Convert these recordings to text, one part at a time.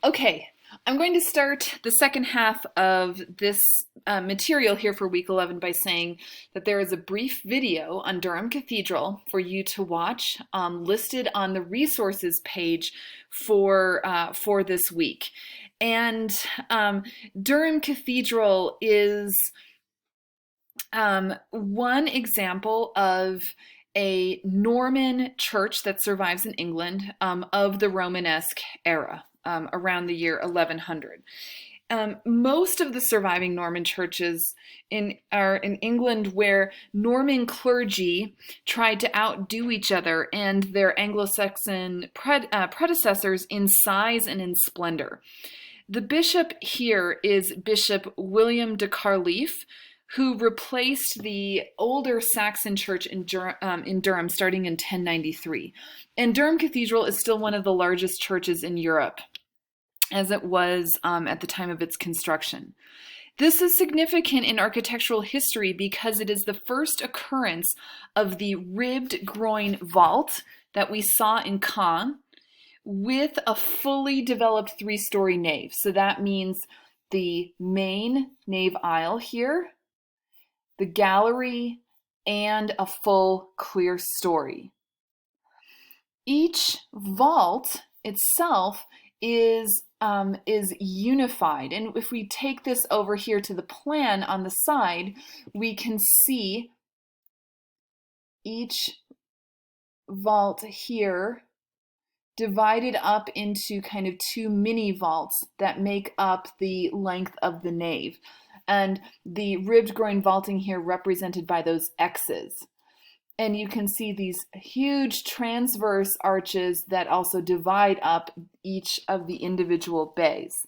Okay, I'm going to start the second half of this material here for week 11 by saying that there is a brief video on Durham Cathedral for you to watch, listed on the resources page for this week. And Durham Cathedral is one example of a Norman church that survives in England of the Romanesque era around the year 1100. Most of the surviving Norman churches are in England, where Norman clergy tried to outdo each other and their Anglo-Saxon predecessors in size and in splendor. The bishop here is Bishop William de Carliffe, who replaced the older Saxon church in Durham starting in 1093. And Durham Cathedral is still one of the largest churches in Europe, as it was at the time of its construction. This is significant in architectural history because it is the first occurrence of the ribbed groin vault that we saw in Caen with a fully developed three-story nave. So that means the main nave aisle here, the gallery, and a full clear story. Each vault itself is unified. And if we take this over here to the plan on the side, we can see each vault here divided up into kind of two mini vaults that make up the length of the nave. And the ribbed groin vaulting here represented by those X's. And you can see these huge transverse arches that also divide up each of the individual bays.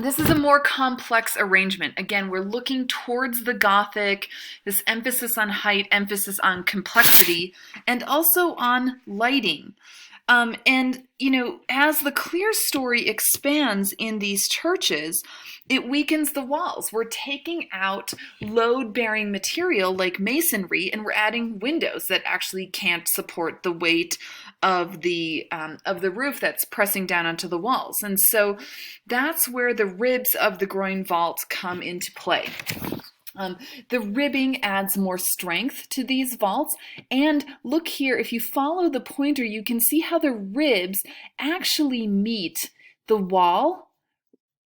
This is a more complex arrangement. Again, we're looking towards the Gothic, this emphasis on height, emphasis on complexity, and also on lighting. And, you know, as the clear story expands in these churches, it weakens the walls. We're taking out load-bearing material like masonry, and we're adding windows that actually can't support the weight of the roof that's pressing down onto the walls. And so that's where the ribs of the groin vault come into play. The ribbing adds more strength to these vaults, and look here, if you follow the pointer, you can see how the ribs actually meet the wall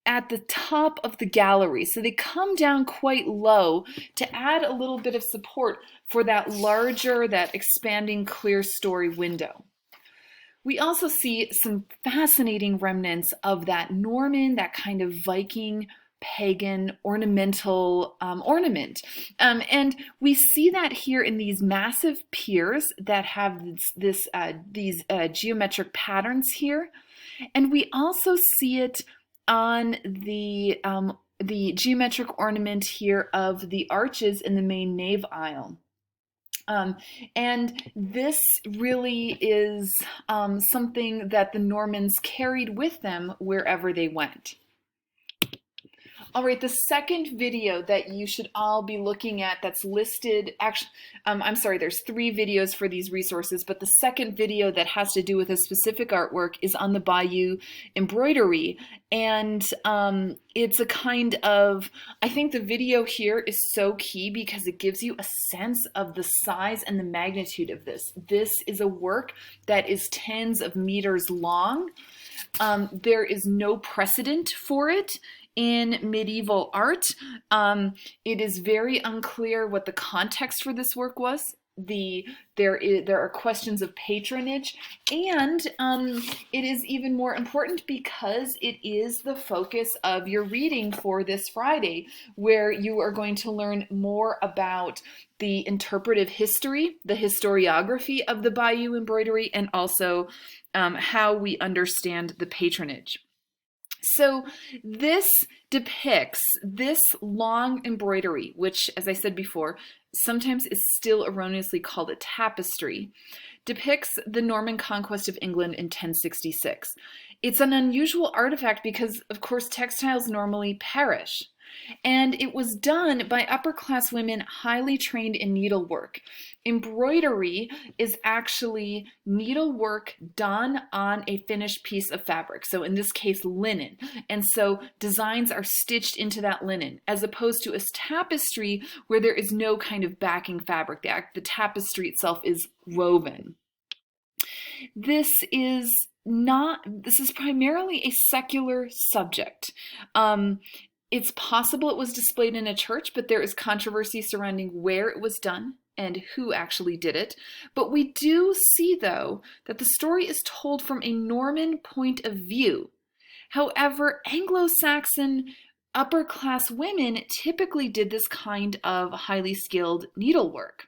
at the top of the gallery. So they come down quite low to add a little bit of support for that larger, that expanding clear story window. We also see some fascinating remnants of that Norman, that kind of Viking pagan ornamental ornament. And we see that here in these massive piers that have these geometric patterns here. And we also see it on the geometric ornament here of the arches in the main nave aisle. And this really is something that the Normans carried with them wherever they went. All right, the second video that you should all be looking at that's listed, actually, I'm sorry, there's 3 videos for these resources, but the second video that has to do with a specific artwork is on the Bayeux embroidery. And it's a kind of, I think the video here is so key because it gives you a sense of the size and the magnitude of this. This is a work that is tens of meters long. There is no precedent for it in medieval art. It is very unclear what the context for this work was. There are questions of patronage, and it is even more important because it is the focus of your reading for this Friday, where you are going to learn more about the interpretive history, the historiography of the Bayeux embroidery, and also how we understand the patronage. So this depicts this long embroidery, which, as I said before, sometimes is still erroneously called a tapestry, depicts the Norman conquest of England in 1066. It's an unusual artifact because, of course, textiles normally perish. And it was done by upper-class women highly trained in needlework. Embroidery is actually needlework done on a finished piece of fabric. So in this case, linen. And so designs are stitched into that linen, as opposed to a tapestry where there is no kind of backing fabric. The tapestry itself is woven. This is primarily a secular subject. It's possible it was displayed in a church, but there is controversy surrounding where it was done and who actually did it. But we do see, though, that the story is told from a Norman point of view. However, Anglo-Saxon upper-class women typically did this kind of highly skilled needlework.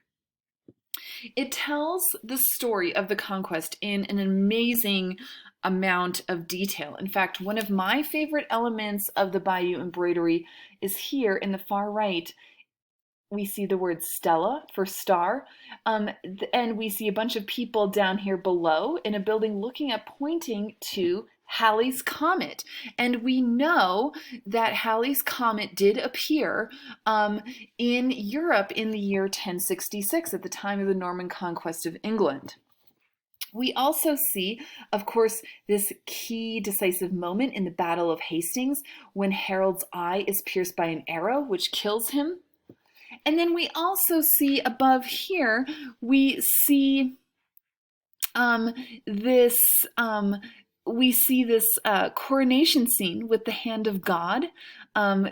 It tells the story of the conquest in an amazing amount of detail. In fact, one of my favorite elements of the Bayeux embroidery is here in the far right. We see the word Stella for star, and we see a bunch of people down here below in a building looking up, pointing to Halley's Comet. And we know that Halley's Comet did appear in Europe in the year 1066, at the time of the Norman conquest of England. We also see, of course, this key decisive moment in the Battle of Hastings when Harold's eye is pierced by an arrow, which kills him. And then we also see above here, we see this coronation scene with the hand of God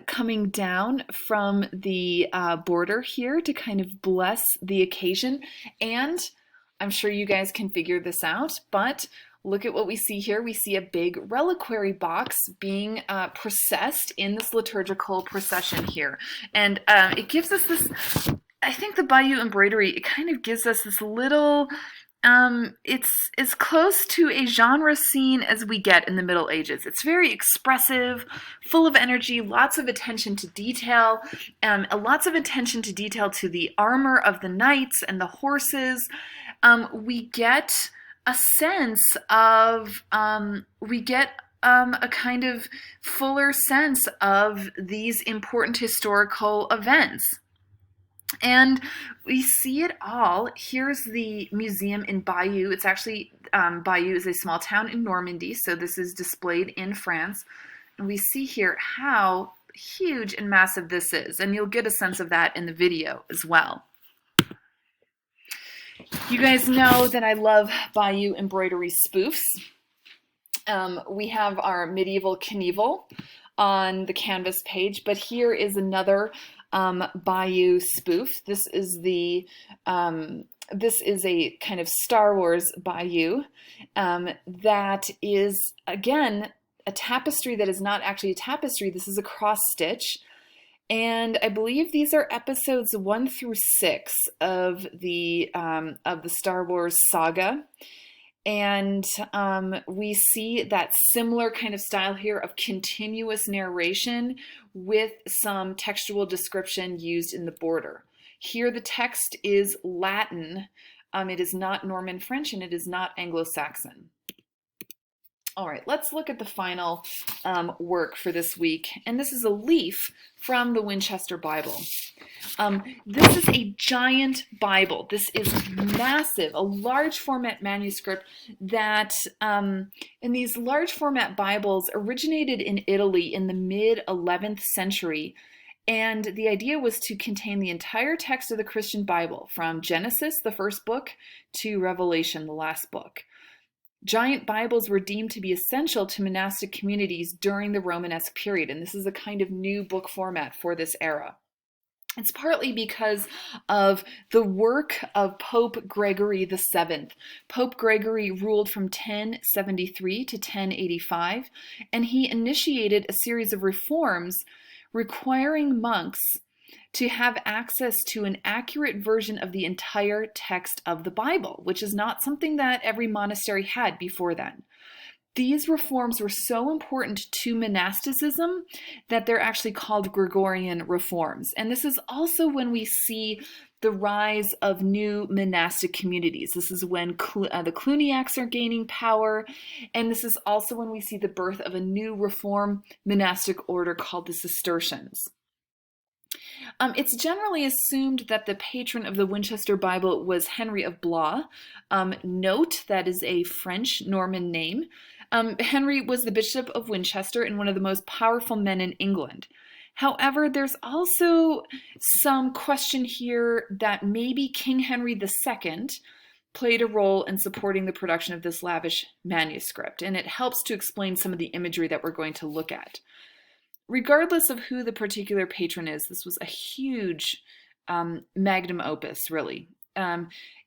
coming down from the border here to kind of bless the occasion. And I'm sure you guys can figure this out, but look at what we see here. We see a big reliquary box being processed in this liturgical procession here. And it gives us this, I think the Bayeux embroidery, it kind of gives us this little, it's as close to a genre scene as we get in the Middle Ages. It's very expressive, full of energy, lots of attention to detail, lots of attention to detail to the armor of the knights and the horses. We get a sense of, a kind of fuller sense of these important historical events. And we see it all. Here's the museum in Bayeux. It's actually, Bayeux is a small town in Normandy, so this is displayed in France. And we see here how huge and massive this is, and you'll get a sense of that in the video as well. You guys know that I love Bayeux embroidery spoofs. We have our medieval Knievel on the canvas page, but here is another Bayeux spoof. This is a kind of Star Wars Bayeux that is, again, a tapestry that is not actually a tapestry. This is a cross stitch. And I believe these are episodes 1 through 6 of the Star Wars saga. And we see that similar kind of style here of continuous narration with some textual description used in the border. Here the text is Latin. It is not Norman French, and it is not Anglo-Saxon. All right, let's look at the final work for this week. And this is a leaf from the Winchester Bible. This is a giant Bible. This is massive, a large format manuscript that, and these large format Bibles originated in Italy in the mid-11th century. And the idea was to contain the entire text of the Christian Bible, from Genesis, the first book, to Revelation, the last book. Giant Bibles were deemed to be essential to monastic communities during the Romanesque period, and this is a kind of new book format for this era. It's partly because of the work of Pope Gregory VII. Pope Gregory ruled from 1073 to 1085, and he initiated a series of reforms requiring monks to have access to an accurate version of the entire text of the Bible, which is not something that every monastery had before then. These reforms were so important to monasticism that they're actually called Gregorian reforms. And this is also when we see the rise of new monastic communities. This is when the Cluniacs are gaining power, and this is also when we see the birth of a new reform monastic order called the Cistercians. It's generally assumed that the patron of the Winchester Bible was Henry of Blois. Note that is a French Norman name. Henry was the Bishop of Winchester and one of the most powerful men in England. However, there's also some question here that maybe King Henry II played a role in supporting the production of this lavish manuscript, and it helps to explain some of the imagery that we're going to look at. Regardless of who the particular patron is, this was a huge magnum opus, really.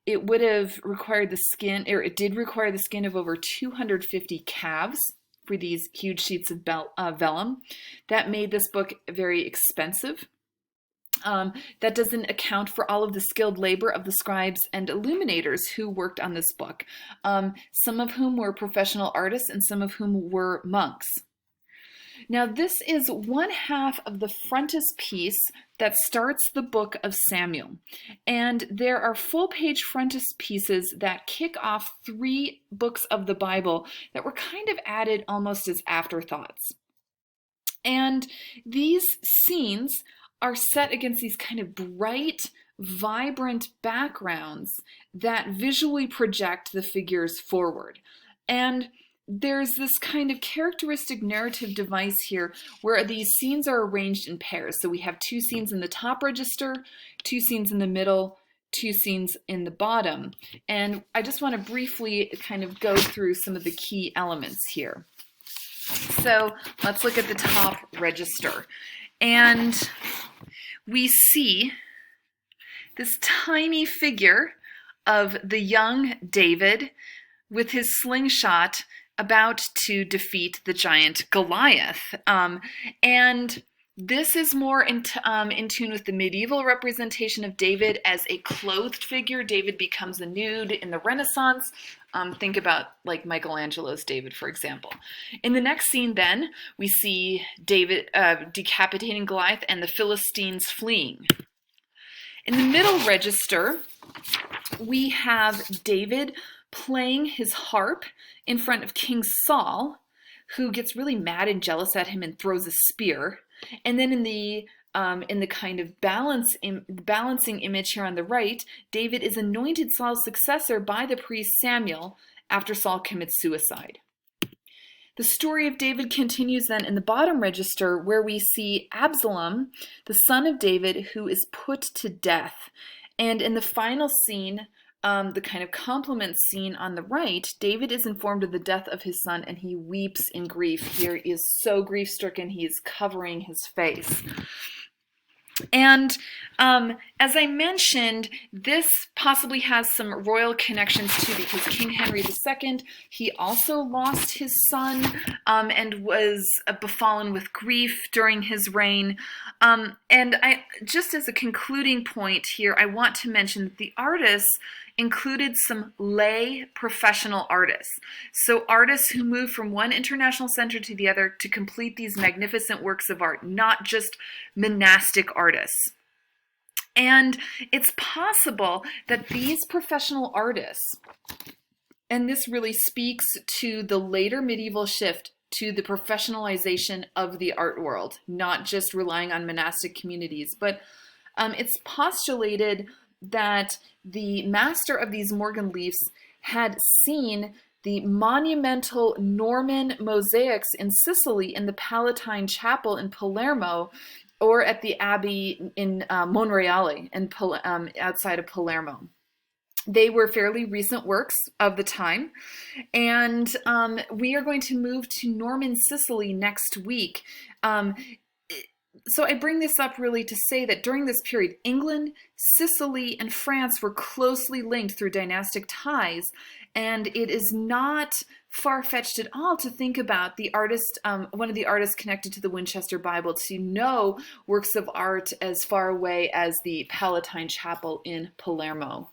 It would have required the skin, or it did require the skin of over 250 calves for these huge sheets of vellum. That made this book very expensive. That doesn't account for all of the skilled labor of the scribes and illuminators who worked on this book, some of whom were professional artists and some of whom were monks. Now, this is one half of the frontispiece that starts the book of Samuel. And there are full-page frontispieces that kick off 3 books of the Bible that were kind of added almost as afterthoughts. And these scenes are set against these kind of bright, vibrant backgrounds that visually project the figures forward. And there's this kind of characteristic narrative device here where these scenes are arranged in pairs. So we have 2 scenes in the top register, 2 scenes in the middle, 2 scenes in the bottom. And I just want to briefly kind of go through some of the key elements here. So let's look at the top register. And we see this tiny figure of the young David with his slingshot about to defeat the giant Goliath. And this is more in tune with the medieval representation of David as a clothed figure. David becomes a nude in the Renaissance. Think about like Michelangelo's David, for example. In the next scene then, we see David decapitating Goliath and the Philistines fleeing. In the middle register, we have David playing his harp in front of King Saul, who gets really mad and jealous at him and throws a spear. And then in the kind of balancing image here on the right, David is anointed Saul's successor by the priest Samuel after Saul commits suicide. The story of David continues then in the bottom register, where we see Absalom, the son of David, who is put to death. And in the final scene, the kind of compliment scene on the right, David is informed of the death of his son and he weeps in grief. He is so grief-stricken, he is covering his face. And as I mentioned, this possibly has some royal connections too, because King Henry II, he also lost his son and was befallen with grief during his reign. And just as a concluding point here, I want to mention that the artists included some lay professional artists. So artists who moved from one international center to the other to complete these magnificent works of art, not just monastic artists. And it's possible that these professional artists, and this really speaks to the later medieval shift to the professionalization of the art world, not just relying on monastic communities, but it's postulated that the master of these Morgan-Leafs had seen the monumental Norman mosaics in Sicily in the Palatine Chapel in Palermo, or at the Abbey in Monreale outside of Palermo. They were fairly recent works of the time, and we are going to move to Norman Sicily next week. So I bring this up really to say that during this period, England, Sicily, and France were closely linked through dynastic ties, and it is not far-fetched at all to think about the artist, one of the artists connected to the Winchester Bible, to know works of art as far away as the Palatine Chapel in Palermo.